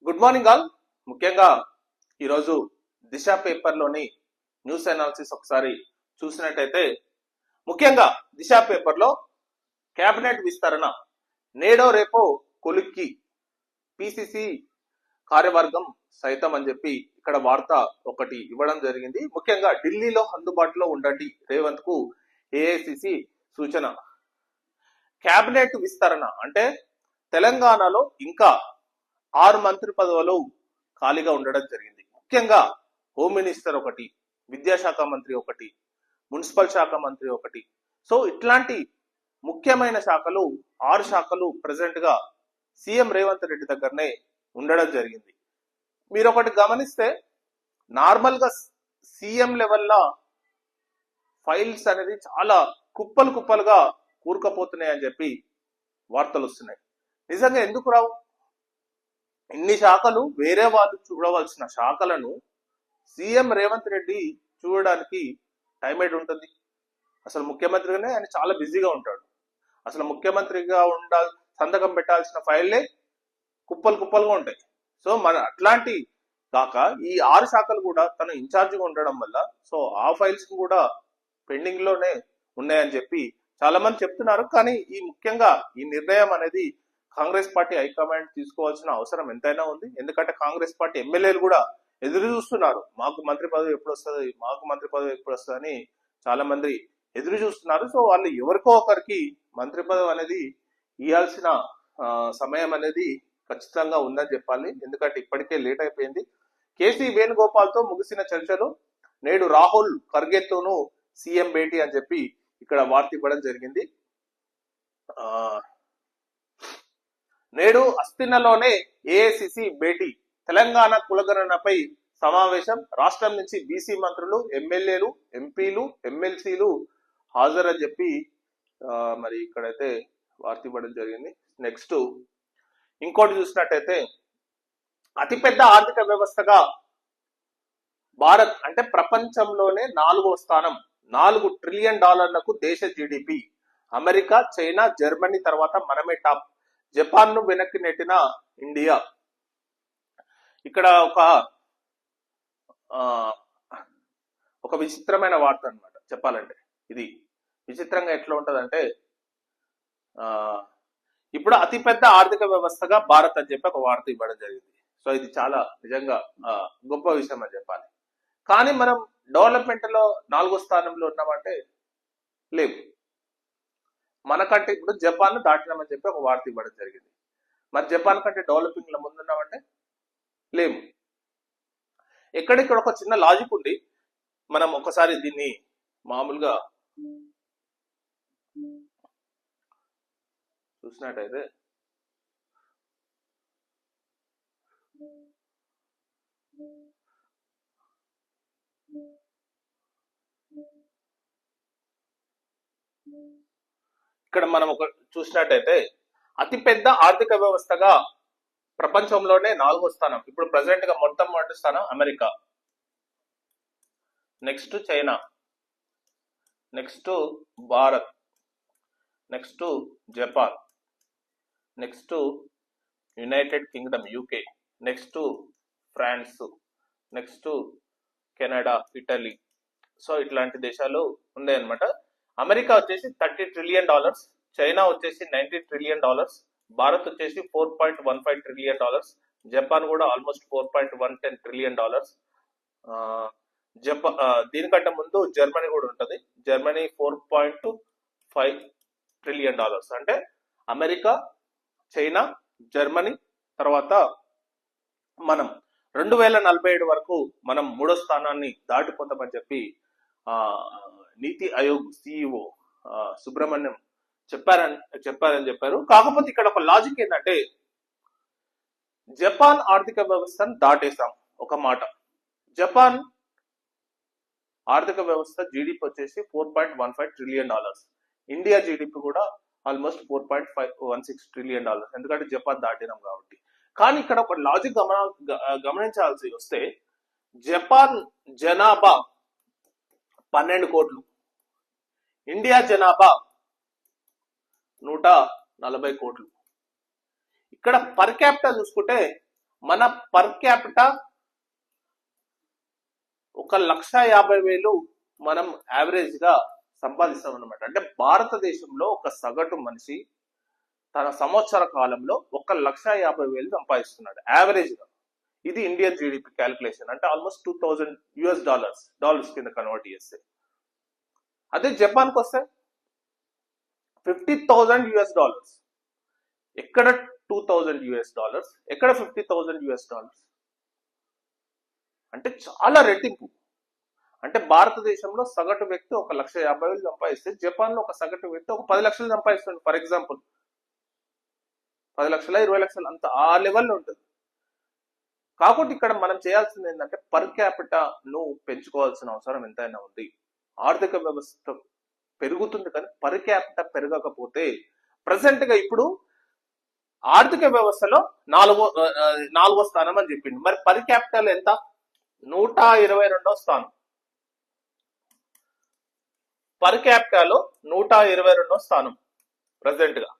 Good morning all. ముఖ్యంగా ఈరోజు దిశ పేపర్లోని news analysis ఒకసారి చూసినట్టయితే, ముఖ్యంగా దిశ పేపర్లో కేబినెట్ విస్తరణ నేడో రేపో కొలిక్కి పిసిసి కార్యవర్గం సైతం అని చెప్పి ఇక్కడ వార్త ఒకటి ఇవ్వడం జరిగింది. ముఖ్యంగా ఢిల్లీలో అందుబాటులో ఉండండి రేవంత్ కు ఏఐసిసి సూచన. కేబినెట్ విస్తరణ అంటే తెలంగాణలో ఇంకా 6 మంత్రి పదవులు ఖాళీగా ఉండడం జరిగింది. ముఖ్యంగా హోమ్ మినిస్టర్ ఒకటి, విద్యాశాఖ మంత్రి ఒకటి, మున్సిపల్ శాఖ మంత్రి ఒకటి. సో ఇట్లాంటి ముఖ్యమైన శాఖలు 6 శాఖలు ప్రెసెంట్ గా సీఎం రేవంత్ రెడ్డి దగ్గరనే ఉండడం జరిగింది. మీరు ఒకటి గమనిస్తే, నార్మల్ గా సీఎం లెవెల్లో ఫైల్స్ అనేది చాలా కుప్పలు కుప్పలుగా కూరుకపోతున్నాయి అని చెప్పి వార్తలు వస్తున్నాయి. నిజంగా ఎందుకు రావు? ఇన్ని శాఖలు వేరే వాళ్ళు చూడవలసిన శాఖలను సీఎం రేవంత్ రెడ్డి చూడడానికి టైం ఏడు ఉంటుంది? అసలు ముఖ్యమంత్రిగానే ఆయన చాలా బిజీగా ఉంటాడు. అసలు ముఖ్యమంత్రిగా సంతకం పెట్టాల్సిన ఫైల్లే కుప్పలు కుప్పలుగా ఉంటాయి. సో మన అట్లాంటి కాక ఈ 6 శాఖలు కూడా తన ఇన్ఛార్జిగా ఉండడం వల్ల సో ఆ ఫైల్స్ కూడా పెండింగ్ లోనే ఉన్నాయని చెప్పి చాలా మంది చెప్తున్నారు. కానీ ఈ ముఖ్యంగా ఈ నిర్ణయం అనేది కాంగ్రెస్ పార్టీ హైకమాండ్ తీసుకోవాల్సిన అవసరం ఎంతైనా ఉంది. ఎందుకంటే కాంగ్రెస్ పార్టీ ఎమ్మెల్యేలు కూడా ఎదురు చూస్తున్నారు, మాకు మంత్రి పదవి ఎప్పుడు వస్తుంది, మాకు మంత్రి పదవి ఎప్పుడు వస్తుంది అని చాలా మంది ఎదురు చూస్తున్నారు. సో వాళ్ళు ఎవరికో ఒకరికి మంత్రి పదవి అనేది ఇవ్వాల్సిన సమయం అనేది ఖచ్చితంగా ఉందని చెప్పాలి. ఎందుకంటే ఇప్పటికే లేట్ అయిపోయింది. కేసీ వేణుగోపాల్ తో ముగిసిన చర్చలు, నేడు రాహుల్ ఖర్గేతోనూ సీఎం భేటీ అని చెప్పి ఇక్కడ వార్త ఇవ్వడం జరిగింది. నేడు అస్థినలోనే ఏఐసిసి భేటీ, తెలంగాణ కులగణనపై సమావేశం, రాష్ట్రం నుంచి బీసీ మంత్రులు, ఎమ్మెల్యేలు, ఎంపీలు, ఎమ్మెల్సీలు హాజరని చెప్పి మరి ఇక్కడైతే వార్త ఇవ్వడం జరిగింది. నెక్స్ట్ ఇంకోటి చూసినట్టయితే, అతిపెద్ద ఆర్థిక వ్యవస్థగా భారత్ అంటే ప్రపంచంలోనే 4వ స్థానం, $4 ట్రిలియన్ దేశ జీడిపి. అమెరికా, చైనా, జర్మనీ తర్వాత మనమే టాప్. జపాన్ ను వెనక్కి నెట్టిన ఇండియా. ఇక్కడ ఒక విచిత్రమైన వార్త అన్నమాట చెప్పాలంటే. ఇది విచిత్రంగా ఎట్లా ఉంటదంటే, ఇప్పుడు అతిపెద్ద ఆర్థిక వ్యవస్థగా భారత్ అని చెప్పి ఒక వార్త ఇవ్వడం జరిగింది. సో ఇది చాలా నిజంగా గొప్ప విషయం అని చెప్పాలి. కానీ మనం డెవలప్మెంట్ లో 4వ స్థానంలో ఉన్నామంటే లేవు. మనకంటే ఇప్పుడు జపాన్ దాటినామని చెప్పి ఒక వార్త ఇవ్వడం జరిగింది. మరి జపాన్ కంటే డెవలపింగ్ లో ముందున్నామంటే లేము. ఎక్కడిక్కడ ఒక చిన్న లాజిక్ ఉంది. మనం ఒకసారి దీన్ని మామూలుగా చూసినట్టయితే, ఇక్కడ మనం ఒక చూసినట్టయితే అతిపెద్ద ఆర్థిక వ్యవస్థగా ప్రపంచంలోనే 4వ స్థానం. ఇప్పుడు ప్రెసెంట్ గా మొట్టమొదటి స్థానం America, next China, next Bharat, next Japan, next United Kingdom UK, next France, next Canada, Italy. So ఇట్లాంటి దేశాలు ఉన్నాయన్నమాట. అమెరికా వచ్చేసి $30 ట్రిలియన్, చైనా వచ్చేసి $90 ట్రిలియన్, భారత్ వచ్చేసి $4.15 ట్రిలియన్, జపాన్ కూడా ఆల్మోస్ట్ $4.10 ట్రిలియన్. దీనికంటే ముందు జర్మనీ కూడా ఉంటది, జర్మనీ $4.5 ట్రిలియన్. అంటే అమెరికా, చైనా, జర్మనీ తర్వాత మనం 2047 వరకు మనం 3వ స్థానాన్ని దాటిపోతామని చెప్పి నీతి ఆయోగ్ సిఇఓ సుబ్రహ్మణ్యం చెప్పారని చెప్పారు. కాకపోతే ఇక్కడ ఒక లాజిక్ ఏంటంటే, జపాన్ ఆర్థిక వ్యవస్థను దాటేశాం ఒక మాట. జపాన్ ఆర్థిక వ్యవస్థ జీడిపి వచ్చేసి $4.15 ట్రిలియన్, ఇండియా జీడిపి కూడా ఆల్మోస్ట్ $4.16 ట్రిలియన్, ఎందుకంటే జపాన్ దాటినాం కాబట్టి. కానీ ఇక్కడ ఒక లాజిక్ గమనించాల్సి వస్తే, జపాన్ జనాభా 12 కోట్లు, ఇండియా జనాభా 140 కోట్లు. ఇక్కడ పర్ క్యాపిటల్ చూసుకుంటే మన పర్ క్యాపిటా 1,50,000 మనం యావరేజ్ గా సంపాదిస్తాం అనమాట. అంటే భారతదేశంలో ఒక సగటు మనిషి తన సంవత్సర కాలంలో 1,50,000 సంపాదిస్తున్నాడు యావరేజ్ గా. ఇది ఇండియన్ జీడిపి క్యాలిక్యులేషన్, అంటే ఆల్మోస్ట్ $2,000 కింద కన్వర్ట్ చేస్తే. అదే జపాన్కి వస్తే $50,000. ఎక్కడ $2,000, ఎక్కడ $50,000? అంటే చాలా రెట్టింపు. అంటే భారతదేశంలో సగటు వ్యక్తి 1,50,000 సంపాదిస్తే జపాన్ లో ఒక సగటు వ్యక్తి ఒక 10 లక్షలు సంపాదిస్తుంది. ఫర్ ఎగ్జాంపుల్ 10 లక్షల 20 లక్షలు అంత ఆ లెవెల్లో ఉంటుంది. కాకపోతే ఇక్కడ మనం చేయాల్సింది ఏంటంటే పర్ క్యాపిటాను పెంచుకోవాల్సిన అవసరం ఎంతైనా ఉంది. ఆర్థిక వ్యవస్థ పెరుగుతుంది కానీ పర్ క్యాపిటా పెరగకపోతే, ప్రజెంట్ గా ఇప్పుడు ఆర్థిక వ్యవస్థలో నాలుగో స్థానం అని చెప్పింది. మరి పర్ క్యాపిటల్ ఎంత? 122వ స్థానం. పర్ క్యాపిటాలో 122వ స్థానం ప్రజెంట్ గా.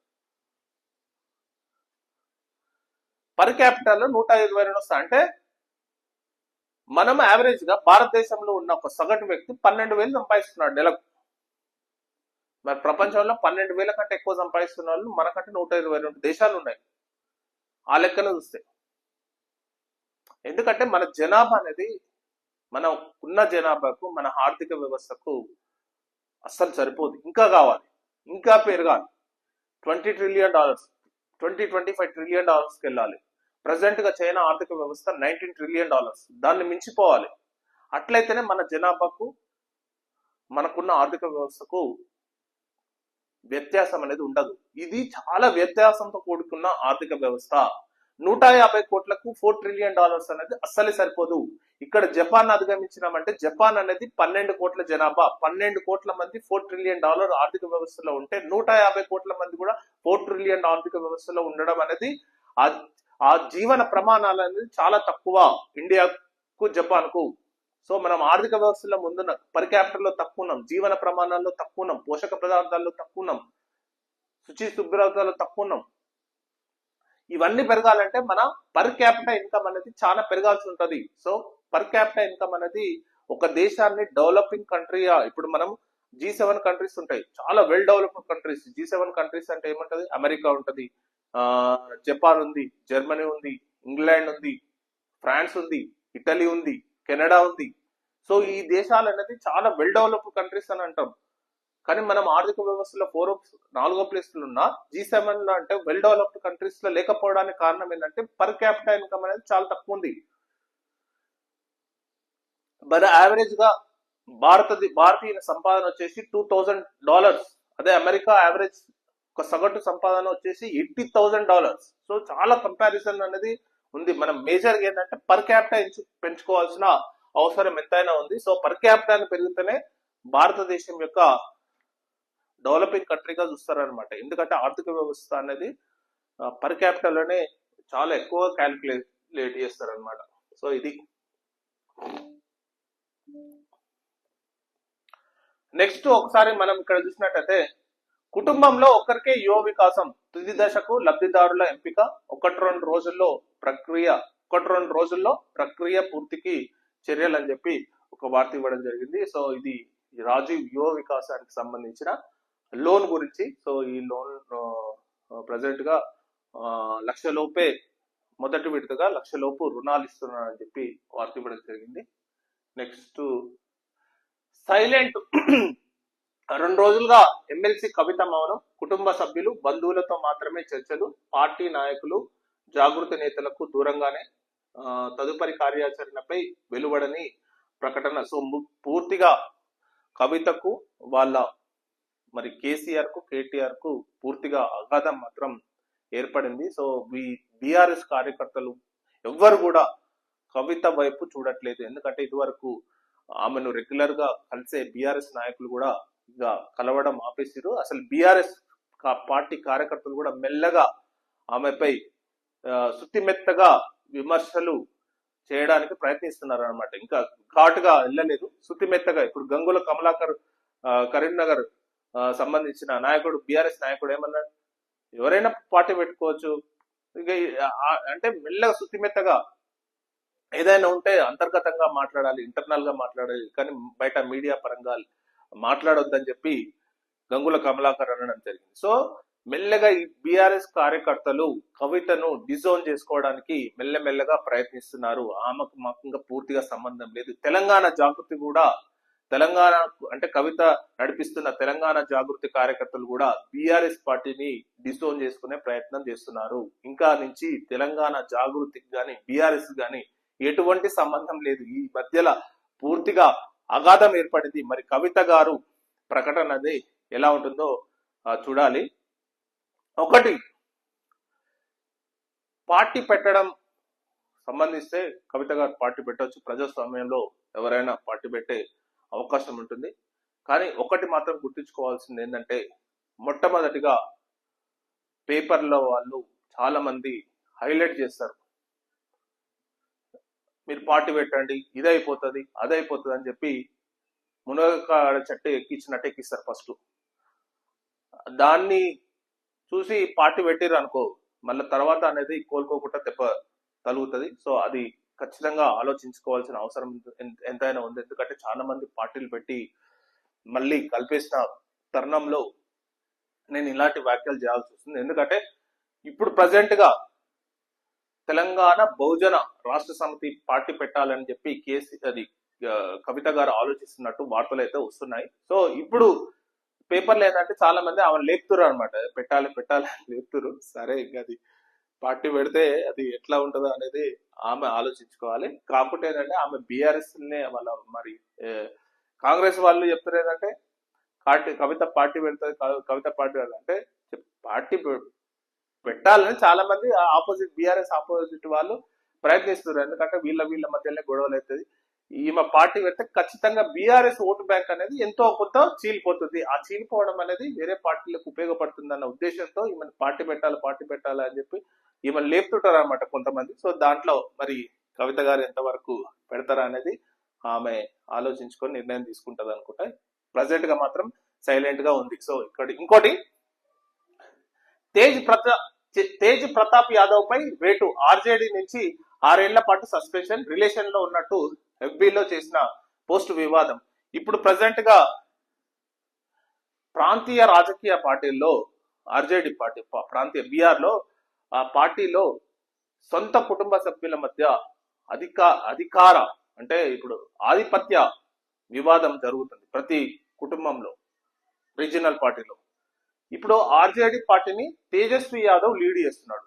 పర్ క్యాపిటాలో 122వ స్థానం. అంటే మనం యావరేజ్ గా భారతదేశంలో ఉన్న ఒక సగటు వ్యక్తి 12,000 సంపాదిస్తున్నాడు నెలకు. మరి ప్రపంచంలో 12,000 కంటే ఎక్కువ సంపాదిస్తున్న వాళ్ళు మనకంటే 122 దేశాలు ఉన్నాయి ఆ లెక్కన చూస్తే. ఎందుకంటే మన జనాభా అనేది, మన ఉన్న జనాభాకు మన ఆర్థిక వ్యవస్థకు అస్సలు సరిపోదు. ఇంకా కావాలి, ఇంకా పెరగాలి. $20 ట్రిలియన్, 25 ట్రిలియన్ డాలర్స్కి వెళ్ళాలి. ప్రజెంట్ గా చైనా ఆర్థిక వ్యవస్థ $19 ట్రిలియన్, దాన్ని మించిపోవాలి. అట్లయితేనే మన జనాభాకు మనకున్న ఆర్థిక వ్యవస్థకు వ్యత్యాసం అనేది ఉండదు. ఇది చాలా వ్యత్యాసంతో కూడుకున్న ఆర్థిక వ్యవస్థ. 150 కోట్లకు $4 ట్రిలియన్ అనేది అస్సలే సరిపోదు. ఇక్కడ జపాన్ అధిగమించినామంటే, జపాన్ అనేది 12 కోట్ల జనాభా, 12 కోట్ల మంది $4 ట్రిలియన్ ఆర్థిక వ్యవస్థలో ఉంటే 150 కోట్ల మంది కూడా $4 ట్రిలియన్ ఆర్థిక వ్యవస్థలో ఉండడం అనేది ఆ జీవన ప్రమాణాలు అనేది చాలా తక్కువ ఇండియాకు జపాన్కు. సో మనం ఆర్థిక వ్యవస్థలో ముందున్నాం, పర్ క్యాపిటల్లో తక్కువ ఉన్నాం, జీవన ప్రమాణాల్లో తక్కువ ఉన్నాం, పోషక పదార్థాల్లో తక్కువ ఉన్నాం, శుచి శుభ్రతలో తక్కువ ఉన్నాం. ఇవన్నీ పెరగాలంటే మన పర్ క్యాపిటల్ ఇన్కమ్ అనేది చాలా పెరగాల్సి ఉంటది. సో పర్ క్యాపిటల్ ఇన్కమ్ అనేది ఒక దేశాన్ని డెవలపింగ్ కంట్రీగా, ఇప్పుడు మనం G7 కంట్రీస్ ఉంటాయి, చాలా well developed countries. G7 countries అంటే ఏముంటది? అమెరికా ఉంటది, జపాన్ ఉంది, జర్మనీ ఉంది, ఇంగ్లాండ్ ఉంది, ఫ్రాన్స్ ఉంది, ఇటలీ ఉంది, కెనడా ఉంది. సో ఈ దేశాలు అనేది చాలా వెల్ డెవలప్డ్ కంట్రీస్ అని అంటాం. కానీ మనం ఆర్థిక వ్యవస్థలో 4వ ప్లేస్లో ఉన్న G7 లో అంటే వెల్ డెవలప్డ్ కంట్రీస్ లో లేకపోవడానికి కారణం ఏంటంటే పర్ క్యాపిటల్ ఇన్కమ్ అనేది చాలా తక్కువ ఉంది. మన యావరేజ్ గా భారతీయ సంపాదన వచ్చేసి $2,000. అదే అమెరికా యావరేజ్ ఒక సగటు సంపాదన వచ్చేసి $80,000. సో చాలా కంపారిజన్ అనేది ఉంది. మనం మేజర్ గా ఏంటంటే పర్ క్యాపిటల్ పెంచుకోవాల్సిన అవసరం ఎంతైనా ఉంది. సో పర్ క్యాపిటల్ పెరిగితేనే భారతదేశం యొక్క డెవలపింగ్ కంట్రీగా చూస్తారనమాట. ఎందుకంటే ఆర్థిక వ్యవస్థ అనేది పర్ క్యాపిటల్ లోనే చాలా ఎక్కువ క్యాలిక్యులేట్ చేస్తారనమాట. సో ఇది. నెక్స్ట్ ఒకసారి మనం ఇక్కడ చూసినట్టయితే, కుటుంబంలో ఒకరికే యువ వికాసం తుది దశకు లబ్ధిదారుల ఎంపిక 1-2 రోజుల్లో ప్రక్రియ పూర్తికి చర్యలు అని చెప్పి ఒక వార్త ఇవ్వడం జరిగింది. సో ఇది రాజీవ్ యువ వికాసానికి సంబంధించిన లోన్ గురించి. సో ఈ లోన్ ప్రజెంట్ గా 1,00,000 లోపే, మొదటి విడతగా 1,00,000 లోపు రుణాలు ఇస్తున్నారని చెప్పి వార్త ఇవ్వడం జరిగింది. నెక్స్ట్ సైలెంట్ 2 రోజులుగా ఎమ్మెల్సీ కవిత మౌనం, కుటుంబ సభ్యులు బంధువులతో మాత్రమే చర్చలు, పార్టీ నాయకులు జాగృతి నేతలకు దూరంగానే తదుపరి కార్యాచరణపై వెలువడని ప్రకటన. సో పూర్తిగా కవితకు వాళ్ళ మరి కేసీఆర్ కు కేటీఆర్ కు పూర్తిగా అగాధం మాత్రం ఏర్పడింది. సో బీఆర్ఎస్ కార్యకర్తలు ఎవ్వరు కూడా కవిత వైపు చూడట్లేదు. ఎందుకంటే ఇదివరకు ఆమెను రెగ్యులర్ గా కలిసే బీఆర్ఎస్ నాయకులు కూడా ఇక కలవడం ఆపేసారు. అసలు బీఆర్ఎస్ పార్టీ కార్యకర్తలు కూడా మెల్లగా ఆమెపై సుత్తిమెత్తగా విమర్శలు చేయడానికి ప్రయత్నిస్తున్నారు అనమాట. ఇంకా ఘాటుగా వెళ్ళలేదు, సుత్తిమెత్తగా. ఇప్పుడు గంగుల కమలాకర్ కరీంనగర్ సంబంధించిన నాయకుడు, బీఆర్ఎస్ నాయకుడు ఏమన్నాడు? ఎవరైనా పార్టీ పెట్టుకోవచ్చు, ఇక అంటే మెల్లగా శుతిమెత్తగా ఏదైనా ఉంటే అంతర్గతంగా మాట్లాడాలి, ఇంటర్నల్ గా మాట్లాడాలి, కానీ బయట మీడియా పరంగా మాట్లాడొద్దని చెప్పి గంగుల కమలాకర్ అనడం జరిగింది. సో మెల్లగా ఈ బీఆర్ఎస్ కార్యకర్తలు కవితను డిజోన్ చేసుకోవడానికి మెల్లమెల్లగా ప్రయత్నిస్తున్నారు. ఆమెకు మాకు ఇంకా పూర్తిగా సంబంధం లేదు. తెలంగాణ జాగృతి కూడా, తెలంగాణ అంటే కవిత నడిపిస్తున్న తెలంగాణ జాగృతి కార్యకర్తలు కూడా బీఆర్ఎస్ పార్టీని డిజోన్ చేసుకునే ప్రయత్నం చేస్తున్నారు. ఇంకా నుంచి తెలంగాణ జాగృతికి గాని బీఆర్ఎస్ గాని ఎటువంటి సంబంధం లేదు. ఈ మధ్యలో పూర్తిగా అగాధం ఏర్పడింది. మరి కవిత గారు ప్రకటన అనేది ఎలా ఉంటుందో చూడాలి. ఒకటి, పార్టీ పెట్టడం సంబంధిస్తే కవిత గారు పార్టీ పెట్టవచ్చు. ప్రజాస్వామ్యంలో ఎవరైనా పార్టీ పెట్టే అవకాశం ఉంటుంది. కానీ ఒకటి మాత్రం గుర్తుంచుకోవాల్సింది ఏంటంటే, మొట్టమొదటిగా పేపర్లో వాళ్ళు చాలా మంది హైలైట్ చేస్తారు, మీరు పార్టీ పెట్టండి, ఇదైపోతుంది అదైపోతుంది అని చెప్పి మునగకాడ చెట్టు ఎక్కించినట్టు ఎక్కిస్తారు ఫస్ట్. దాన్ని చూసి పార్టీ పెట్టిరు అనుకో, మళ్ళీ తర్వాత అనేది కోలుకోకుండా దెబ్బ తలుగుతుంది. సో అది ఖచ్చితంగా ఆలోచించుకోవాల్సిన అవసరం ఎంతైనా ఉంది. ఎందుకంటే చాలా మంది పార్టీలు పెట్టి మళ్ళీ కలిపేసిన తరుణంలో నేను ఇలాంటి వ్యాఖ్యలు చేయాల్సి వస్తుంది. ఎందుకంటే ఇప్పుడు ప్రజెంట్ గా తెలంగాణ బహుజన రాష్ట్ర సమితి పార్టీ పెట్టాలని చెప్పి అది కవిత గారు ఆలోచిస్తున్నట్టు వార్తలు అయితే వస్తున్నాయి. సో ఇప్పుడు పేపర్లు ఏంటంటే చాలా మంది ఆమె లేపుతురు అనమాట, పెట్టాలి పెట్టాలి అని లేపుతురు. సరే, ఇంకా అది పార్టీ పెడితే అది ఎట్లా ఉంటుందో అనేది ఆమె ఆలోచించుకోవాలి. కాకపోతే ఏంటంటే ఆమె బీఆర్ఎస్ వాళ్ళ మరి కాంగ్రెస్ వాళ్ళు చెప్తారు ఏంటంటే కవిత పార్టీ పెడుతుంది, కవిత పార్టీ అంటే పార్టీ పెట్టాలని చాలా మంది ఆపోజిట్ బీఆర్ఎస్ ఆపోజిట్ వాళ్ళు ప్రయత్నిస్తున్నారు. ఎందుకంటే వీళ్ళ మధ్యలో గొడవలు అవుతుంది. ఈమె పార్టీ పెడితే ఖచ్చితంగా బీఆర్ఎస్ ఓటు బ్యాంక్ అనేది ఎంతో కొంత చీలిపోతుంది. ఆ చీలిపోవడం అనేది వేరే పార్టీలకు ఉపయోగపడుతుంది అన్న ఉద్దేశంతో ఈమె పార్టీ పెట్టాలి అని చెప్పి ఈమె లేపుతుంటారు అనమాట కొంతమంది. సో దాంట్లో మరి కవిత గారు ఎంతవరకు పెడతారా అనేది ఆమె ఆలోచించుకొని నిర్ణయం తీసుకుంటది అనుకుంటా. ప్రజెంట్ గా మాత్రం సైలెంట్ గా ఉంది. సో ఇక్కడ ఇంకోటి, తేజ్ ప్రతాప్ యాదవ్ పై వేటు, ఆర్జేడీ నుంచి 6 ఏళ్ల పాటు సస్పెన్షన్, రిలేషన్ లో ఉన్నట్టు ఎఫ్బీలో చేసిన పోస్ట్ వివాదం. ఇప్పుడు ప్రజెంట్ గా ప్రాంతీయ రాజకీయ పార్టీల్లో ఆర్జేడీ పార్టీ ప్రాంతీయ బీఆర్ లో ఆ పార్టీలో సొంత కుటుంబ సభ్యుల మధ్య అధికార అంటే ఇప్పుడు ఆధిపత్య వివాదం జరుగుతుంది ప్రతి కుటుంబంలో, రీజనల్ పార్టీలో. ఇప్పుడు ఆర్జేడీ పార్టీని తేజస్వి యాదవ్ లీడ్ చేస్తున్నాడు.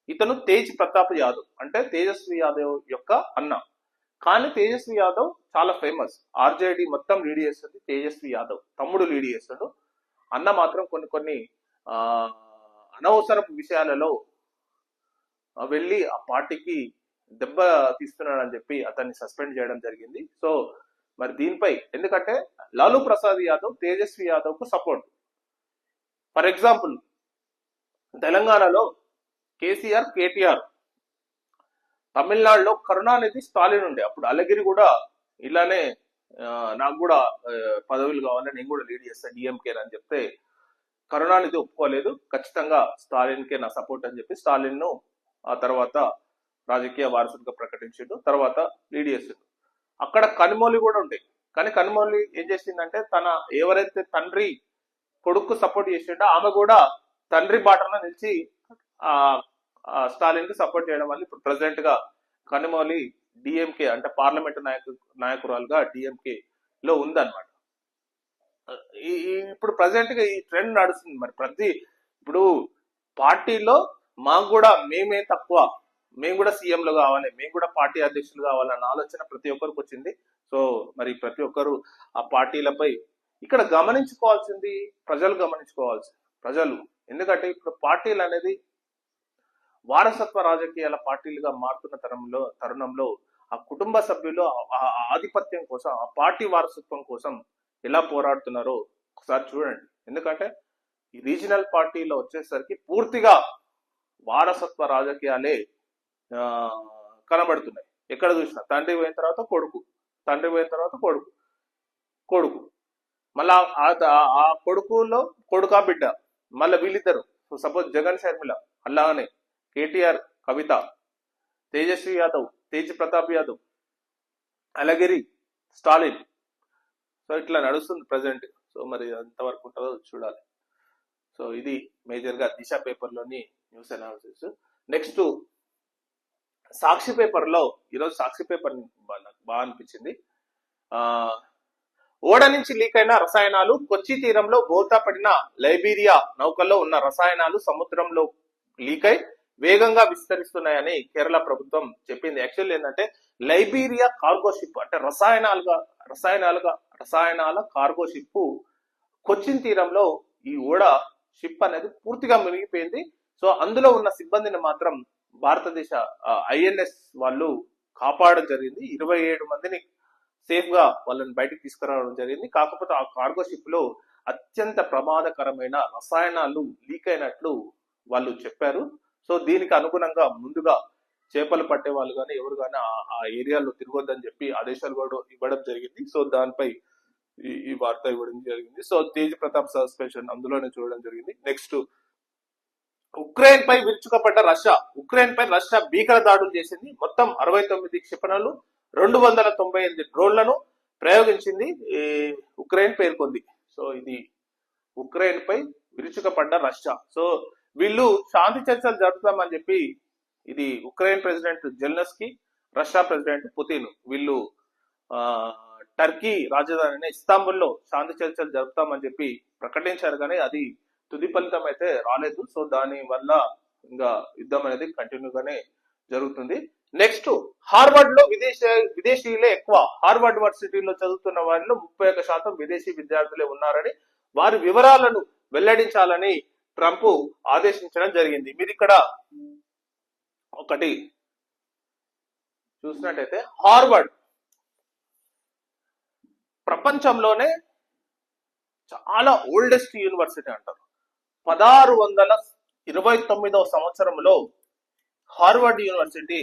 ఇతను తేజ్ ప్రతాప్ యాదవ్ అంటే తేజస్వి యాదవ్ యొక్క అన్న. కానీ తేజస్వి యాదవ్ చాలా ఫేమస్. ఆర్జేడీ మొత్తం లీడ్ చేస్తుంది తేజస్వి యాదవ్, తమ్ముడు లీడ్ చేస్తాడు. అన్న మాత్రం కొన్ని అనవసరపు విషయాలలో వెళ్ళి ఆ పార్టీకి దెబ్బ తీస్తున్నాడని చెప్పి అతన్ని సస్పెండ్ చేయడం జరిగింది. సో మరి దీనిపై ఎందుకంటే లాలూ ప్రసాద్ యాదవ్ తేజస్వి యాదవ్ కు సపోర్ట్. ఫర్ ఎగ్జాంపుల్ తెలంగాణలో కేసీఆర్, కేటీఆర్, తమిళనాడులో కరుణానిధి, స్టాలిన్ ఉండే. అప్పుడు అలగిరి కూడా ఇలానే నాకు కూడా పదవులు కావాలని నేను కూడా లీడ్ చేస్తాను డిఎంకే అని చెప్తే కరుణానిధి ఒప్పుకోలేదు. ఖచ్చితంగా స్టాలిన్ కే నా సపోర్ట్ అని చెప్పి స్టాలిన్ ను ఆ తర్వాత రాజకీయ వారసుడిగా ప్రకటించాడు, తర్వాత లీడ్ చేసాడు. అక్కడ కనుమౌలి కూడా ఉండే. కానీ కనుమౌలి ఏం చేసిందంటే తన ఎవరైతే తండ్రి కొడుకు సపోర్ట్ చేసిండో ఆమె కూడా తండ్రి బాటలో నిలిచి స్టాలిన్ కి సపోర్ట్ చేయడం వల్ల ఇప్పుడు ప్రెసిడెంట్ గా కనుమౌలి డిఎంకే అంటే పార్లమెంట్ నాయకురాలుగా డిఎంకే లో ఉందన్నమాట. ఇప్పుడు ప్రెసిడెంట్ గా ఈ ట్రెండ్ నడుస్తుంది. మరి ఇప్పుడు పార్టీలో మాకు కూడా మేమే తక్కువ, మేము కూడా సీఎంలు కావాలి, మేము కూడా పార్టీ అధ్యక్షులు కావాలన్న ఆలోచన ప్రతి ఒక్కరికి వచ్చింది. సో మరి ప్రతి ఒక్కరు ఆ పార్టీలపై ఇక్కడ గమనించుకోవాల్సింది ప్రజలు. ఎందుకంటే ఇప్పుడు పార్టీలు అనేది వారసత్వ రాజకీయాల పార్టీలుగా మారుతున్న తరుణంలో ఆ కుటుంబ సభ్యులు ఆ ఆధిపత్యం కోసం, ఆ పార్టీ వారసత్వం కోసం ఎలా పోరాడుతున్నారో ఒకసారి చూడండి. ఎందుకంటే ఈ రీజనల్ పార్టీలో వచ్చేసరికి పూర్తిగా వారసత్వ రాజకీయాలే కనబడుతున్నాయి. ఎక్కడ చూసినా తండ్రి పోయిన తర్వాత కొడుకు, మళ్ళా ఆ కొడుకులో కొడుకా బిడ్డ, మళ్ళీ వీళ్ళిద్దరు. సపోజ్ జగన్ షర్మిల అలానే కేటీఆర్, కవిత, తేజస్వి యాదవ్, తేజ్ ప్రతాప్ యాదవ్, అలగిరి, స్టాలిన్. సో ఇట్లా నడుస్తుంది ప్రజెంట్. సో మరి ఎంతవరకు ఉంటుందో చూడాలి. సో ఇది మేజర్ గా దిశ పేపర్ లోని న్యూస్ అనాలిసిస్. నెక్స్ట్ సాక్షి పేపర్ లో ఈరోజు సాక్షి పేపర్ నాకు బాగా అనిపించింది. ఓడ నుంచి లీక్ అయిన రసాయనాలు, కొచ్చి తీరంలో బోల్తా పడిన లైబీరియా నౌకల్లో ఉన్న రసాయనాలు సముద్రంలో లీక్ అయి వేగంగా విస్తరిస్తున్నాయని కేరళ ప్రభుత్వం చెప్పింది. యాక్చువల్లీ ఏంటంటే లైబీరియా కార్గో షిప్ అంటే రసాయనాల కార్గో షిప్ కొచ్చిన్ తీరంలో ఈ ఓడ షిప్ అనేది పూర్తిగా మునిగిపోయింది. సో అందులో ఉన్న సిబ్బందిని మాత్రం భారతదేశ ఐఎన్ఎస్ వాళ్ళు కాపాడడం జరిగింది. 27 మందిని సేఫ్ గా వాళ్ళని బయటకు తీసుకురావడం జరిగింది. కాకపోతే ఆ కార్గో షిప్ లో అత్యంత ప్రమాదకరమైన రసాయనాలు లీక్ అయినట్లు వాళ్ళు చెప్పారు. సో దీనికి అనుగుణంగా ముందుగా చేపలు పట్టే వాళ్ళు కానీ ఎవరు కానీ ఆ ఏరియాలో తిరగొద్దని చెప్పి ఆదేశాలు కూడా ఇవ్వడం జరిగింది. సో దానిపై ఈ వార్త ఇవ్వడం జరిగింది. సో తేజ్ ప్రతాప్ సస్పెన్షన్ అందులోనే చూడడం జరిగింది. నెక్స్ట్ ఉక్రెయిన్ పై విరుచుకుపడ్డ రష్యా. ఉక్రెయిన్ పై రష్యా భీకర దాడులు చేసింది. మొత్తం 69 క్షిపణులు, 298 డ్రోన్లను ప్రయోగించింది ఉక్రెయిన్ పేర్కొంది. సో ఇది ఉక్రెయిన్ పై విరుచుకుపడ్డ రష్యా. సో వీళ్ళు శాంతి చర్చలు జరుపుతామని చెప్పి ఇది Ukraine president Zelensky, Russia president Putin వీళ్ళు టర్కీ రాజధాని ఇస్తాంబుల్లో శాంతి చర్చలు జరుపుతామని చెప్పి ప్రకటించారు, కానీ అది తుది ఫలితం అయితే రాలేదు. సో దాని వల్ల ఇంకా యుద్ధం అనేది కంటిన్యూగానే జరుగుతుంది. నెక్స్ట్ హార్వర్డ్ లో విదేశీయులే ఎక్కువ. హార్వర్డ్ యూనివర్సిటీలో చదువుతున్న వారిలో 31% విదేశీ విద్యార్థులే ఉన్నారని, వారి వివరాలను వెల్లడించాలని ట్రంప్ ఆదేశించడం జరిగింది. మీరు ఇక్కడ ఒకటి చూసినట్టయితే హార్వర్డ్ ప్రపంచంలోనే చాలా ఓల్డెస్ట్ యూనివర్సిటీ అంటారు. 1629వ సంవత్సరంలో Harvard university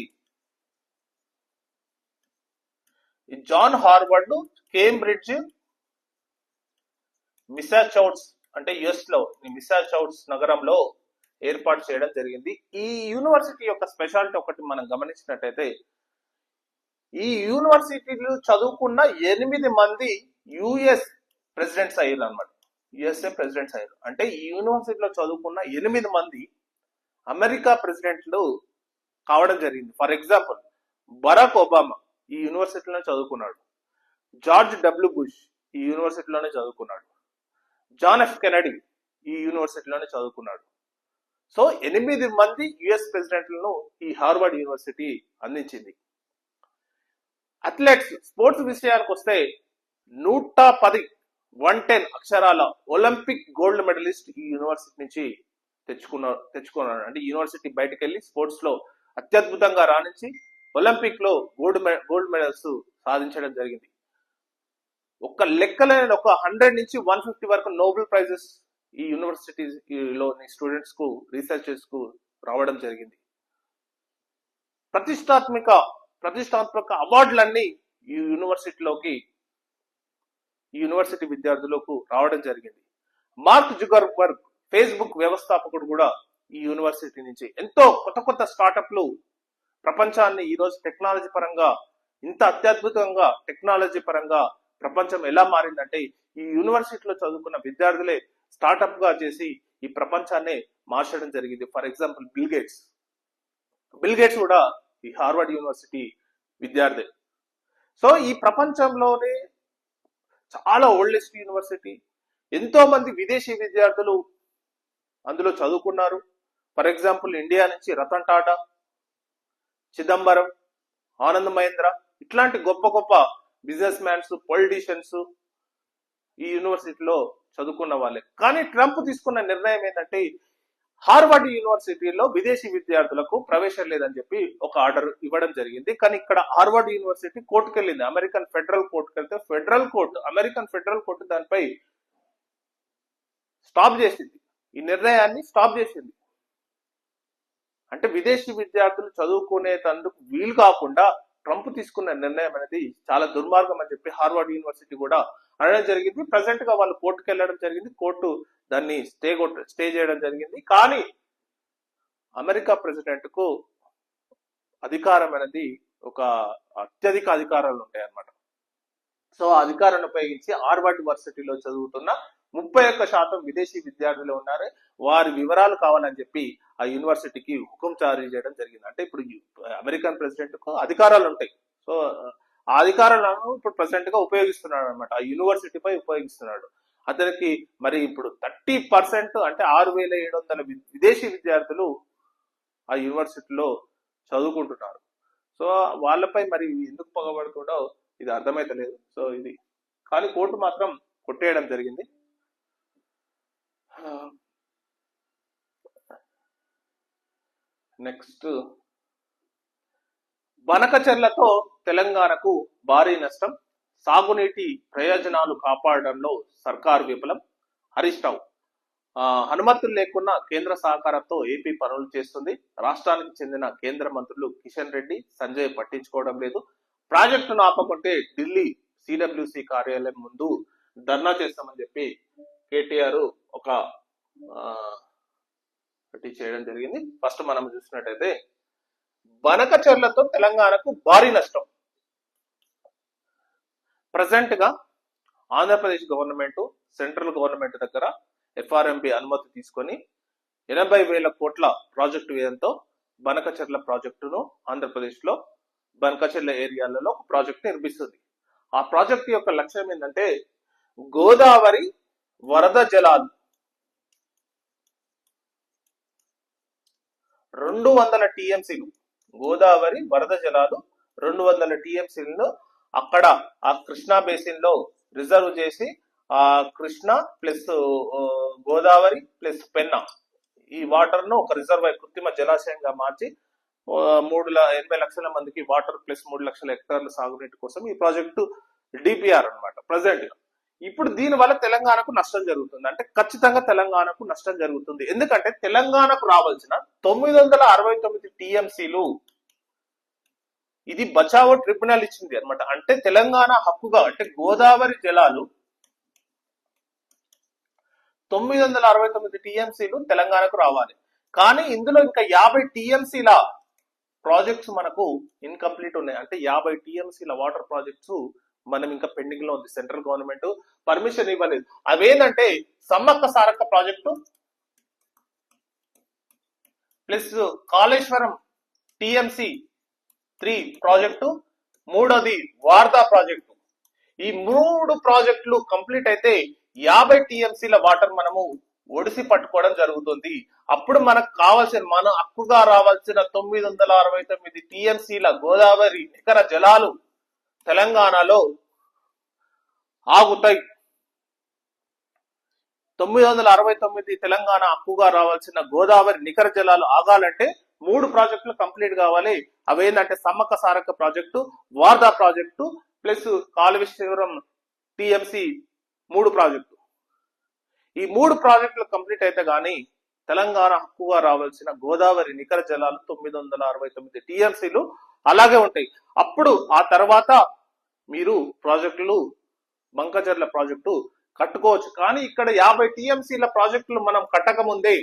John Harvard Cambridge Massachusetts అంటే యుఎస్ లో మిసాచుసెట్స్ నగరంలో ఏర్పాటు చేయడం జరిగింది. ఈ యూనివర్సిటీ యొక్క స్పెషాలిటీ ఒకటి మనం గమనించినట్టయితే ఈ యూనివర్సిటీలో చదువుకున్న 8 మంది యుఎస్ ప్రెసిడెంట్స్ అయ్యారు అనమాట. యుఎస్ఏ ప్రెసిడెంట్స్ అయ్యారు అంటే ఈ యూనివర్సిటీలో చదువుకున్న 8 మంది అమెరికా ప్రెసిడెంట్లు కావడం జరిగింది. ఫర్ ఎగ్జాంపుల్ బరాక్ ఒబామా ఈ యూనివర్సిటీలోనే చదువుకున్నాడు. జార్జ్ డబ్ల్యూ బుష్ ఈ యూనివర్సిటీలోనే చదువుకున్నాడు. జాన్ ఎఫ్ కెనడీ ఈ యూనివర్సిటీలోనే చదువుకున్నాడు. సో 8 మంది యుఎస్ ప్రెసిడెంట్లను ఈ హార్వర్డ్ యూనివర్సిటీ అందించింది. అథ్లెట్స్ స్పోర్ట్స్ విషయానికి వస్తే 110 అక్షరాల ఒలింపిక్ గోల్డ్ మెడలిస్ట్ ఈ యూనివర్సిటీ నుంచి తెచ్చుకున్నాడు. అంటే యూనివర్సిటీ బయటకు వెళ్ళి స్పోర్ట్స్ లో అత్యద్భుతంగా రాణించి ఒలింపిక్ లో గోల్డ్ మెడల్స్ సాధించడం జరిగింది. ఒక లెక్కలేని 100 నుంచి 150 వరకు నోబెల్ ప్రైజెస్ ఈ యూనివర్సిటీలోని స్టూడెంట్స్ కు రీసెర్చర్స్ కు రావడం జరిగింది. ప్రతిష్టాత్మక అవార్డులన్నీ ఈ యూనివర్సిటీ విద్యార్థులకు రావడం జరిగింది. మార్క్ జుకర్బర్గ్ ఫేస్బుక్ వ్యవస్థాపకుడు కూడా ఈ యూనివర్సిటీ నుంచి ఎంతో కొత్త స్టార్టప్లు ప్రపంచాన్ని ఈ రోజు టెక్నాలజీ పరంగా ఇంత అత్యద్భుతంగా టెక్నాలజీ పరంగా ప్రపంచం ఎలా మారిందంటే ఈ యూనివర్సిటీలో చదువుకున్న విద్యార్థులే స్టార్టప్ గా చేసి ఈ ప్రపంచాన్ని మార్చడం జరిగింది. ఫర్ ఎగ్జాంపుల్ బిల్ గేట్స్ కూడా ఈ హార్వర్డ్ యూనివర్సిటీ విద్యార్థి. సో ఈ ప్రపంచంలోనే చాలా ఓల్డెస్ట్ యూనివర్సిటీ. ఎంతో మంది విదేశీ విద్యార్థులు అందులో చదువుకున్నారు. ఫర్ ఎగ్జాంపుల్ ఇండియా నుంచి రతన్ టాటా, చిదంబరం, ఆనంద్ మహేంద్ర ఇట్లాంటి గొప్ప బిజినెస్ మ్యాన్స్, పొలిటీషియన్స్ ఈ యూనివర్సిటీలో చదువుకున్న వాళ్ళే. కానీ ట్రంప్ తీసుకున్న నిర్ణయం ఏంటంటే హార్వర్డ్ యూనివర్సిటీలో విదేశీ విద్యార్థులకు ప్రవేశం లేదని చెప్పి ఒక ఆర్డర్ ఇవ్వడం జరిగింది. కానీ ఇక్కడ హార్వర్డ్ యూనివర్సిటీ కోర్టుకు వెళ్ళింది. అమెరికన్ ఫెడరల్ కోర్టుకు వెళ్తే అమెరికన్ ఫెడరల్ కోర్టు దానిపై స్టాప్ చేసింది. ఈ నిర్ణయాన్ని స్టాప్ చేసింది. అంటే విదేశీ విద్యార్థులు చదువుకునేందుకు వీలు కాకుండా ట్రంప్ తీసుకున్న నిర్ణయం అనేది చాలా దుర్మార్గం అని చెప్పి హార్వర్డ్ యూనివర్సిటీ కూడా అనడం జరిగింది. ప్రెసెంట్ గా వాళ్ళు కోర్టుకు వెళ్ళడం జరిగింది. కోర్టు దాన్ని స్టే చేయడం జరిగింది. కానీ అమెరికా ప్రెసిడెంట్ కు అధికారం అనేది ఒక అత్యధిక అధికారాలు ఉంటాయి అన్నమాట. సో ఆ అధికారాన్ని ఉపయోగించి హార్వర్డ్ యూనివర్సిటీలో చదువుతున్న 31% విదేశీ విద్యార్థులు ఉన్నారు. వారి వివరాలు కావాలని చెప్పి ఆ యూనివర్సిటీకి హుకుం జారీ చేయడం జరిగింది. అంటే ఇప్పుడు అమెరికన్ ప్రెసిడెంట్ కు అధికారాలు ఉంటాయి. సో ఆ అధికారాలను ఇప్పుడు ప్రెసిడెంట్ గా ఉపయోగిస్తున్నాడు అనమాట. ఆ యూనివర్సిటీపై ఉపయోగిస్తున్నాడు. అతనికి మరి ఇప్పుడు 30% అంటే 6,700 విదేశీ విద్యార్థులు ఆ యూనివర్సిటీలో చదువుకుంటున్నారు. సో వాళ్ళపై మరి ఎందుకు పగబడుతుండో ఇది అర్థమైతలేదు. సో ఇది కానీ కోర్టు మాత్రం కొట్టేయడం జరిగింది. నెక్స్ట్, బనకచెర్లతో తెలంగాణకు భారీ నష్టం, సాగునీటి ప్రయోజనాలు కాపాడడంలో సర్కారు విఫలం, హరీష్ రావు అనుమతులు లేకున్నా కేంద్ర సహకారంతో ఏపీ పనులు చేస్తుంది, రాష్ట్రానికి చెందిన కేంద్ర మంత్రులు కిషన్ రెడ్డి, సంజయ్ పట్టించుకోవడం లేదు, ప్రాజెక్టును ఆపకుంటే ఢిల్లీ సిడబ్ల్యూసి కార్యాలయం ముందు ధర్నా చేస్తామని చెప్పి కేటీఆర్ ఒకటి చేయడం జరిగింది. ఫస్ట్ మనం చూసినట్టయితే బనకచెర్లతో తెలంగాణకు భారీ నష్టం. ప్రజెంట్ గా ఆంధ్రప్రదేశ్ గవర్నమెంట్ సెంట్రల్ గవర్నమెంట్ దగ్గర ఎఫ్ఆర్ఎంబి అనుమతి తీసుకొని 80,000 కోట్ల ప్రాజెక్టు వ్యయంతో బనకచెర్ల ప్రాజెక్టును ఆంధ్రప్రదేశ్ లో బనకచెర్ల ఏరియాలలో ఒక ప్రాజెక్ట్ నిర్మిస్తుంది. ఆ ప్రాజెక్టు యొక్క లక్ష్యం ఏంటంటే గోదావరి వరద జలాలు 200 టీఎంసీలు, గోదావరి వరద జలాలు 200 టీఎంసీలను అక్కడ ఆ కృష్ణా బేసిన్ లో రిజర్వ్ చేసి ఆ కృష్ణ ప్లస్ గోదావరి ప్లస్ పెన్నా ఈ వాటర్ ను ఒక రిజర్వాయర్ కృత్రిమ జలాశయంగా మార్చి 380 లక్షల మందికి వాటర్ ప్లస్ 3 లక్షల హెక్టార్ల సాగునీటి కోసం ఈ ప్రాజెక్టు డిపిఆర్ అన్నమాట ప్రజెంట్ గా. ఇప్పుడు దీని వల్ల తెలంగాణకు నష్టం జరుగుతుంది. అంటే ఖచ్చితంగా తెలంగాణకు నష్టం జరుగుతుంది. ఎందుకంటే తెలంగాణకు రావాల్సిన 969 టీఎంసీలు ఇది బచావో ట్రిబ్యునల్ ఇచ్చింది అనమాట. అంటే తెలంగాణ హక్కుగా అంటే గోదావరి జలాలు 969 టీఎంసీలు తెలంగాణకు రావాలి. కానీ ఇందులో ఇంకా 50 టీఎంసీల ప్రాజెక్ట్స్ మనకు ఇన్కంప్లీట్ ఉన్నాయి. అంటే 50 టీఎంసీల వాటర్ ప్రాజెక్ట్స్ మనం ఇంకా పెండింగ్ లో ఉంది. సెంట్రల్ గవర్నమెంట్ పర్మిషన్ ఇవ్వలేదు. అవేంటంటే Sammakka Sarakka project plus Kaleshwaram TMC 3 project, మూడోది వార్దా ప్రాజెక్టు. ఈ 3 ప్రాజెక్టులు కంప్లీట్ అయితే 50 టీఎంసీల వాటర్ మనము ఒడిసి పట్టుకోవడం జరుగుతుంది. అప్పుడు మనకు కావాల్సిన మన హక్కుగా రావాల్సిన 969 టీఎంసీల గోదావరి నికర జలాలు తెలంగాణలో ఆగుతాయి. 969 తెలంగాణ హక్కుగా రావాల్సిన గోదావరి నికర జలాలు ఆగాలంటే 3 ప్రాజెక్టులు కంప్లీట్ కావాలి. అవేంటంటే Sammakka Sarakka project, Wardha project plus Kaleshwaram TMC 3 project. ఈ 3 ప్రాజెక్టులు కంప్లీట్ అయితే గానీ తెలంగాణ హక్కుగా రావాల్సిన గోదావరి నికర జలాలు 969 టీఎంసీలు అలాగే ఉంటాయి. అప్పుడు ఆ తర్వాత మీరు ప్రాజెక్టులు బంకచర్ల ప్రాజెక్టు కట్టుకోవచ్చు. కానీ ఇక్కడ 50 టీఎంసీల ప్రాజెక్టులు మనం కట్టక ముందే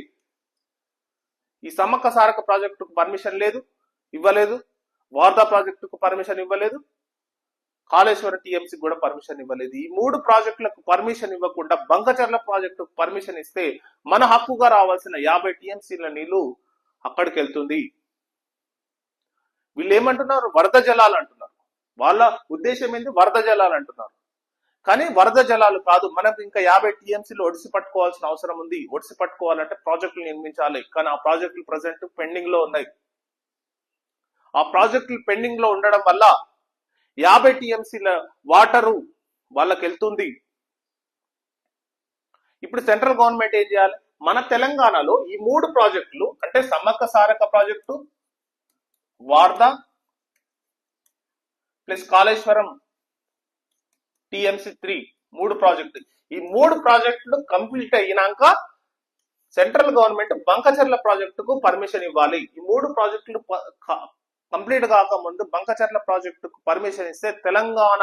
ఈ సమ్మక్క సారక్క ప్రాజెక్టుకు పర్మిషన్ ఇవ్వలేదు, వార్దా ప్రాజెక్టుకు పర్మిషన్ ఇవ్వలేదు, కాళేశ్వరం టీఎంసీ కూడా పర్మిషన్ ఇవ్వలేదు. ఈ 3 ప్రాజెక్టులకు పర్మిషన్ ఇవ్వకుండా బంకచర్ల ప్రాజెక్టుకు పర్మిషన్ ఇస్తే మన హక్కుగా రావాల్సిన 50 టీఎంసీల నీళ్లు అక్కడికి వెళ్తుంది. వీళ్ళు ఏమంటున్నారు? వరద జలాలు అంటున్నారు. వాళ్ళ ఉద్దేశం ఏంటి? వరద జలాలు అంటున్నారు. కానీ వరద జలాలు కాదు. మనకు ఇంకా 50 టీఎంసీలు ఒడిసి పట్టుకోవాల్సిన అవసరం ఉంది. ఒడిసి పట్టుకోవాలంటే ప్రాజెక్టులు నిర్మించాలి. కానీ ఆ ప్రాజెక్టులు ప్రజెంట్ పెండింగ్ లో ఉన్నాయి. ఆ ప్రాజెక్టులు పెండింగ్ లో ఉండడం వల్ల 50 టీఎంసీల వాటరు వాళ్ళకి వెళ్తుంది. ఇప్పుడు సెంట్రల్ గవర్నమెంట్ ఏం చేయాలి? మన తెలంగాణలో ఈ 3 ప్రాజెక్టులు అంటే Sammakka Sarakka project, Wardha plus Kaleshwaram TMC 3 project, ఈ 3 ప్రాజెక్టులు కంప్లీట్ అయినాక సెంట్రల్ గవర్నమెంట్ బంకచర్ల ప్రాజెక్టుకు పర్మిషన్ ఇవ్వాలి. ఈ 3 ప్రాజెక్టులు కంప్లీట్ కాక ముందు బంకచర్ల ప్రాజెక్టుకు పర్మిషన్ ఇస్తే తెలంగాణ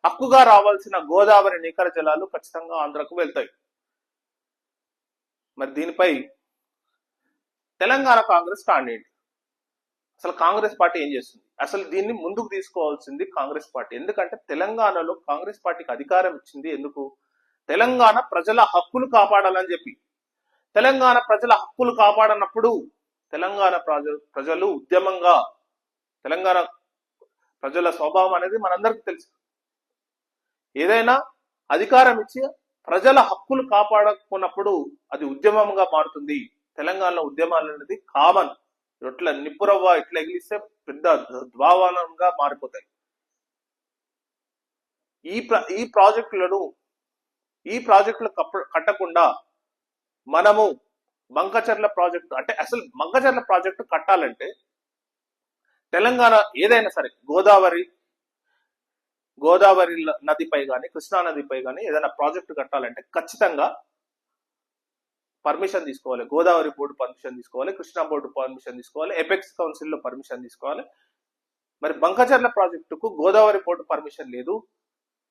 హక్కుగా రావాల్సిన గోదావరి నికర జలాలు ఖచ్చితంగా ఆంధ్రకు వెళ్తాయి. మరి దీనిపై తెలంగాణ కాంగ్రెస్ స్టాండ్. అసలు కాంగ్రెస్ పార్టీ ఏం చేస్తుంది? అసలు దీన్ని ముందుకు తీసుకోవాల్సింది కాంగ్రెస్ పార్టీ. ఎందుకంటే తెలంగాణలో కాంగ్రెస్ పార్టీకి అధికారం ఇచ్చింది ఎందుకు? తెలంగాణ ప్రజల హక్కులు కాపాడాలని చెప్పి. తెలంగాణ ప్రజల హక్కులు కాపాడనప్పుడు తెలంగాణ ప్రజలు ఉద్యమంగా, తెలంగాణ ప్రజల స్వభావం అనేది మనందరికీ తెలుసు. ఏదైనా అధికారం ఇచ్చి ప్రజల హక్కులు కాపాడుకున్నప్పుడు అది ఉద్యమంగా మారుతుంది. తెలంగాణలో ఉద్యమాలు అనేది కామన్. ఇట్లా నిప్పురవ్వ ఇట్లా ఎగిలిస్తే పెద్ద ద్వావానంగా మారిపోతాయి. ఈ ప్రాజెక్టులు కట్టకుండా మనము బంకచర్ల ప్రాజెక్టు, అంటే అసలు బంకచర్ల ప్రాజెక్టు కట్టాలంటే తెలంగాణ ఏదైనా సరే గోదావరి నదిపై కానీ కృష్ణా నదిపై కానీ ఏదైనా ప్రాజెక్టు కట్టాలంటే ఖచ్చితంగా పర్మిషన్ తీసుకోవాలి. గోదావరి బోర్డు పర్మిషన్ తీసుకోవాలి, కృష్ణా బోర్డు పర్మిషన్ తీసుకోవాలి, ఎపెక్స్ కౌన్సిల్లో పర్మిషన్ తీసుకోవాలి. మరి బంకచర్ల ప్రాజెక్టుకు గోదావరి బోర్డు పర్మిషన్ లేదు,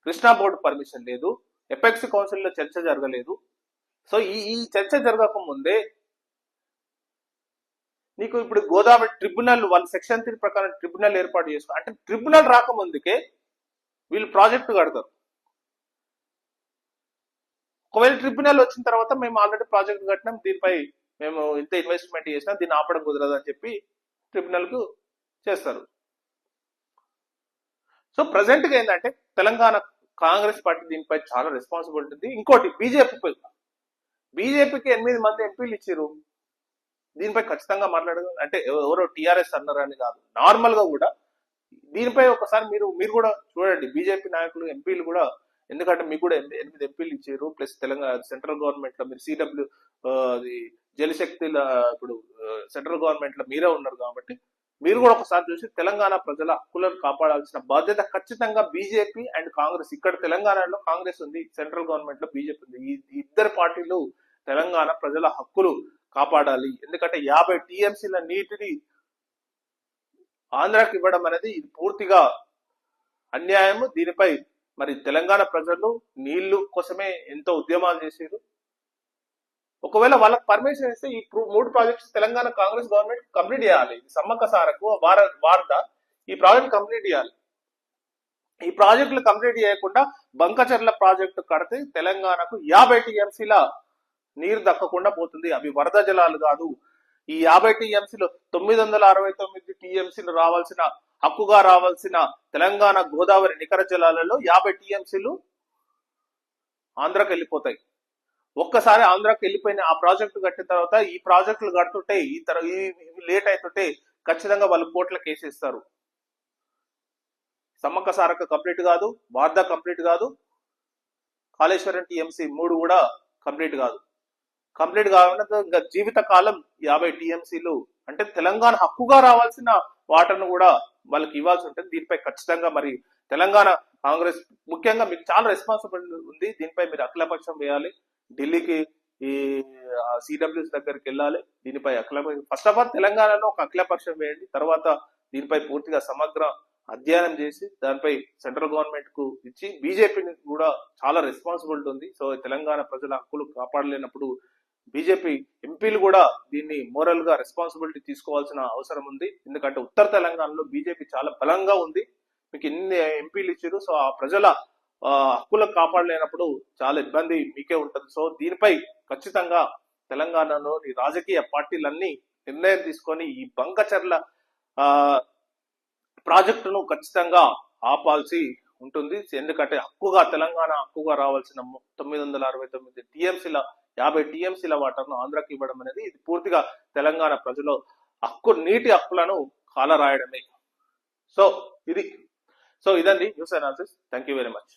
కృష్ణా బోర్డు పర్మిషన్ లేదు, ఎపెక్స్ కౌన్సిల్లో చర్చ జరగలేదు. సో ఈ చర్చ జరగక ముందే నీకు ఇప్పుడు గోదావరి ట్రిబ్యునల్ వాళ్ళు సెక్షన్ 3 ప్రకారం ట్రిబ్యునల్ ఏర్పాటు చేసుకో అంటే ట్రిబ్యునల్ రాకముందుకే వీళ్ళు ప్రాజెక్టు కడతారు. ఒకవేళ ట్రిబ్యునల్ వచ్చిన తర్వాత మేము ఆల్రెడీ ప్రాజెక్ట్ కట్టినాం, దీనిపై మేము ఇంత ఇన్వెస్ట్మెంట్ చేసినాం, దీన్ని ఆపడం కుదరదు అని చెప్పి ట్రిబ్యునల్ కు చేస్తారు. సో ప్రజెంట్ గా ఏంటంటే తెలంగాణ కాంగ్రెస్ పార్టీ దీనిపై చాలా రెస్పాన్సిబిలిటీ ఉంది. ఇంకోటి బీజేపీకి 8 మంది ఎంపీలు ఇచ్చారు. దీనిపై ఖచ్చితంగా మాట్లాడదు. అంటే ఎవరో టీఆర్ఎస్ అన్నారని కాదు, నార్మల్ గా కూడా దీనిపై ఒకసారి మీరు కూడా చూడండి. బీజేపీ నాయకులు ఎంపీలు కూడా, ఎందుకంటే మీకు కూడా 8 ఎంపీలు ఇచ్చారు. ప్లస్ తెలంగాణ సెంట్రల్ గవర్నమెంట్ లో మీరు సిడబ్ల్యూ జలశక్తి ఇప్పుడు సెంట్రల్ గవర్నమెంట్ లో మీరే ఉన్నారు కాబట్టి మీరు కూడా ఒకసారి చూసి తెలంగాణ ప్రజల హక్కులను కాపాడాల్సిన బాధ్యత ఖచ్చితంగా బీజేపీ అండ్ కాంగ్రెస్. ఇక్కడ తెలంగాణలో కాంగ్రెస్ ఉంది, సెంట్రల్ గవర్నమెంట్ లో బీజేపీ ఉంది. ఈ ఇద్దరు పార్టీలు తెలంగాణ ప్రజల హక్కులు కాపాడాలి. ఎందుకంటే 50 టీఎంసీల నీటిని ఆంధ్రాకి ఇవ్వడం అనేది ఇది పూర్తిగా అన్యాయము. దీనిపై మరి తెలంగాణ ప్రజలు నీళ్లు కోసమే ఎంతో ఉద్యమాలు చేశారు. ఒకవేళ వాళ్ళకి పర్మిషన్ ఇస్తే ఈ 3 projects Telangana Congress government complete చేయాలి. సమ్మక్క సారకు, వారద ఈ ప్రాజెక్ట్ కంప్లీట్ చేయాలి. ఈ ప్రాజెక్టులు కంప్లీట్ చేయకుండా బంకచర్ల ప్రాజెక్టు కడితే తెలంగాణకు 50 టీఎంసీల నీరు దక్కకుండా పోతుంది. అవి వరద జలాలు కాదు. ఈ 50 టీఎంసీలు 969 టీఎంసీలు హక్కుగా రావాల్సిన తెలంగాణ గోదావరి నికర జలాలలో 50 టీఎంసీలు ఆంధ్రాకి వెళ్ళిపోతాయి. ఒక్కసారి ఆంధ్రాకి వెళ్ళిపోయిన ఆ ప్రాజెక్టు కట్టిన తర్వాత ఈ ప్రాజెక్టులు కడుతుంటే లేట్ అవుతుంటే ఖచ్చితంగా వాళ్ళు కోర్టుల కేసు ఇస్తారు. సమ్మక్క సారక్క కంప్లీట్ కాదు, వార్దా కంప్లీట్ కాదు, కాళేశ్వరం టీఎంసీ 3 కూడా కంప్లీట్ కాదు. కంప్లీట్ కాకుండా జీవిత కాలం 50 టీఎంసీలు అంటే తెలంగాణ హక్కుగా రావాల్సిన వాటర్ను కూడా వాళ్ళకి ఇవ్వాల్సి ఉంటుంది. దీనిపై ఖచ్చితంగా మరి తెలంగాణ కాంగ్రెస్ ముఖ్యంగా మీకు చాలా రెస్పాన్సిబిలిటీ ఉంది. దీనిపై మీరు అఖిలపక్షం వేయాలి. ఢిల్లీకి ఈ సిడబ్ల్యూస్ దగ్గరికి వెళ్ళాలి. దీనిపై ఫస్ట్ ఆఫ్ ఆల్ తెలంగాణలో ఒక అఖిలపక్షం వేయండి. తర్వాత దీనిపై పూర్తిగా సమగ్ర అధ్యయనం చేసి దానిపై సెంట్రల్ గవర్నమెంట్ కు ఇచ్చి బీజేపీని కూడా చాలా రెస్పాన్సిబిలిటీ ఉంది. సో తెలంగాణ ప్రజల హక్కులు కాపాడలేనప్పుడు బీజేపీ ఎంపీలు కూడా దీన్ని మోరల్ గా రెస్పాన్సిబిలిటీ తీసుకోవాల్సిన అవసరం ఉంది. ఎందుకంటే ఉత్తర తెలంగాణలో బీజేపీ చాలా బలంగా ఉంది. మీకు ఎన్ని ఎంపీలు ఇచ్చారు. సో ఆ ప్రజల హక్కులను కాపాడలేనప్పుడు చాలా ఇబ్బంది మీకే ఉంటుంది. సో దీనిపై ఖచ్చితంగా తెలంగాణలోని రాజకీయ పార్టీలన్నీ నిర్ణయం తీసుకొని ఈ బంకచర్ల ప్రాజెక్టును ఖచ్చితంగా ఆపాల్సి ఉంటుంది. ఎందుకంటే తెలంగాణ హక్కుగా రావాల్సిన 969 టీఎంసీల 50 టీఎంసీల వాటర్ను ఆంధ్రాకి ఇవ్వడం అనేది ఇది పూర్తిగా తెలంగాణ ప్రజల నీటి హక్కులను కాలరాయడమే. సో ఇదండి news analysis. Thank you very much.